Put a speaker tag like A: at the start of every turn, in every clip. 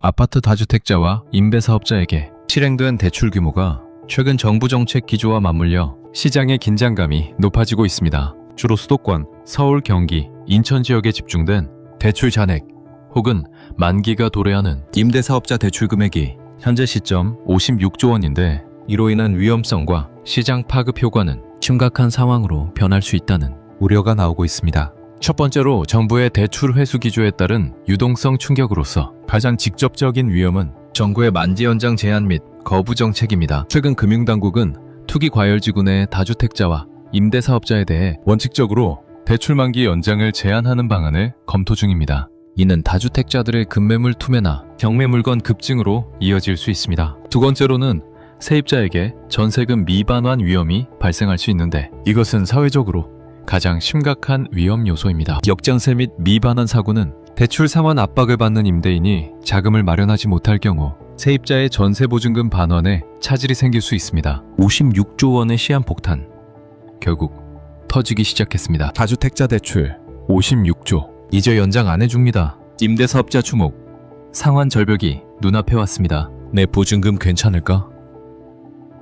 A: 아파트 다주택자와 임대사업자에게 실행된 대출 규모가 최근 정부 정책 기조와 맞물려 시장의 긴장감이 높아지고 있습니다. 주로 수도권, 서울, 경기, 인천 지역에 집중된 대출 잔액 혹은 만기가 도래하는 임대사업자 대출 금액이 현재 시점 56조 원인데 이로 인한 위험성과 시장 파급 효과는 심각한 상황으로 변할 수 있다는 우려가 나오고 있습니다. 첫 번째로 정부의 대출 회수 기조에 따른 유동성 충격으로서 가장 직접적인 위험은 정부의 만기 연장 제한 및 거부 정책입니다. 최근 금융당국은 투기 과열지구 내 다주택자와 임대사업자에 대해 원칙적으로 대출 만기 연장을 제한하는 방안을 검토 중입니다. 이는 다주택자들의 급매물 투매나 경매물건 급증으로 이어질 수 있습니다. 두 번째로는 세입자에게 전세금 미반환 위험이 발생할 수 있는데 이것은 사회적으로 가장 심각한 위험 요소입니다. 역전세 및 미반환 사고는 대출 상환 압박을 받는 임대인이 자금을 마련하지 못할 경우 세입자의 전세 보증금 반환에 차질이 생길 수 있습니다. 56조 원의 시한폭탄 결국 터지기 시작했습니다. 다주택자 대출 56조 이제 연장 안 해줍니다. 임대사업자 주목 상환 절벽이 눈앞에 왔습니다. 내 보증금 괜찮을까?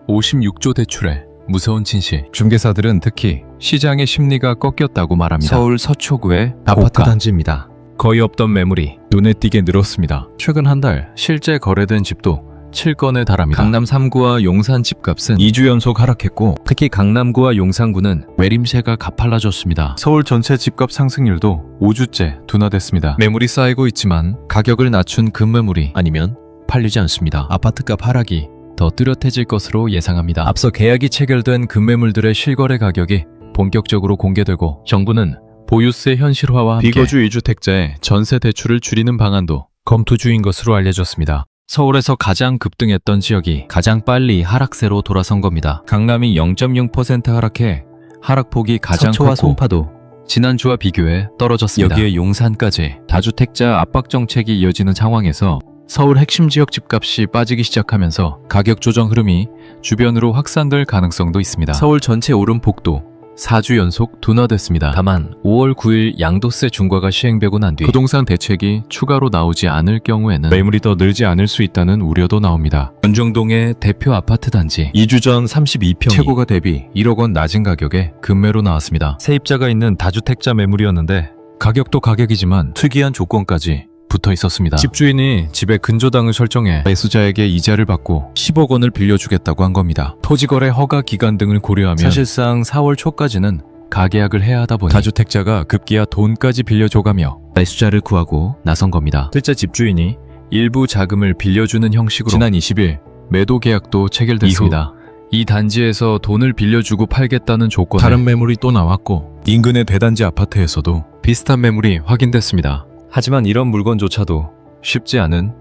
A: 56조 대출에 무서운 진실. 중개사들은 특히 시장의 심리가 꺾였다고 말합니다. 서울 서초구의 아파트 단지입니다. 거의 없던 매물이 눈에 띄게 늘었습니다. 최근 한 달 실제 거래된 집도 7건에 달합니다. 강남 3구와 용산 집값은 2주 연속 하락했고 특히 강남구와 용산구는 매림세가 가팔라졌습니다. 서울 전체 집값 상승률도 5주째 둔화됐습니다. 매물이 쌓이고 있지만 가격을 낮춘 급매물이 아니면 팔리지 않습니다. 아파트값 하락이 더 뚜렷해질 것으로 예상합니다. 앞서 계약이 체결된 급매물들의 실거래 가격이 본격적으로 공개되고 정부는 보유세 현실화와 함께 비거주 2주택자의 전세 대출을 줄이는 방안도 검토 중인 것으로 알려졌습니다. 서울에서 가장 급등했던 지역이 가장 빨리 하락세로 돌아선 겁니다. 강남이 0.6% 하락해 하락폭이 가장 컸고 서초와 송파도 지난주와 비교해 떨어졌습니다. 여기에 용산까지 다주택자 압박 정책이 이어지는 상황에서 서울 핵심 지역 집값이 빠지기 시작하면서 가격 조정 흐름이 주변으로 확산될 가능성도 있습니다. 서울 전체 오름폭도 4주 연속 둔화됐습니다. 다만 5월 9일 양도세 중과가 시행되고 난 뒤 부동산 대책이 추가로 나오지 않을 경우에는 매물이 더 늘지 않을 수 있다는 우려도 나옵니다. 연정동의 대표 아파트 단지 2주 전 32평이 최고가 대비 1억 원 낮은 가격에 급매로 나왔습니다. 세입자가 있는 다주택자 매물이었는데 가격도 가격이지만 특이한 조건까지 붙어 있었습니다. 집주인이 집에 근저당을 설정해 매수자에게 이자를 받고 10억 원을 빌려주겠다고 한 겁니다. 토지거래 허가 기간 등을 고려하면 사실상 4월 초까지는 가계약을 해야 하다 보니 다주택자가 급기야 돈까지 빌려줘가며 매수자를 구하고 나선 겁니다. 실제 집주인이 일부 자금을 빌려주는 형식으로 지난 20일 매도 계약도 체결됐습니다. 이 단지에서 돈을 빌려주고 팔겠다는 조건에 다른 매물이 또 나왔고 인근의 대단지 아파트에서도 비슷한 매물이 확인됐습니다. 하지만 이런 물건조차도 쉽지 않은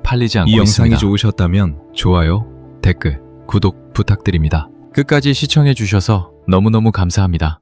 A: 팔리지 않고 있습니다. 이 영상이 좋으셨다면 좋아요, 댓글, 구독 부탁드립니다. 끝까지 시청해주셔서 너무너무 감사합니다.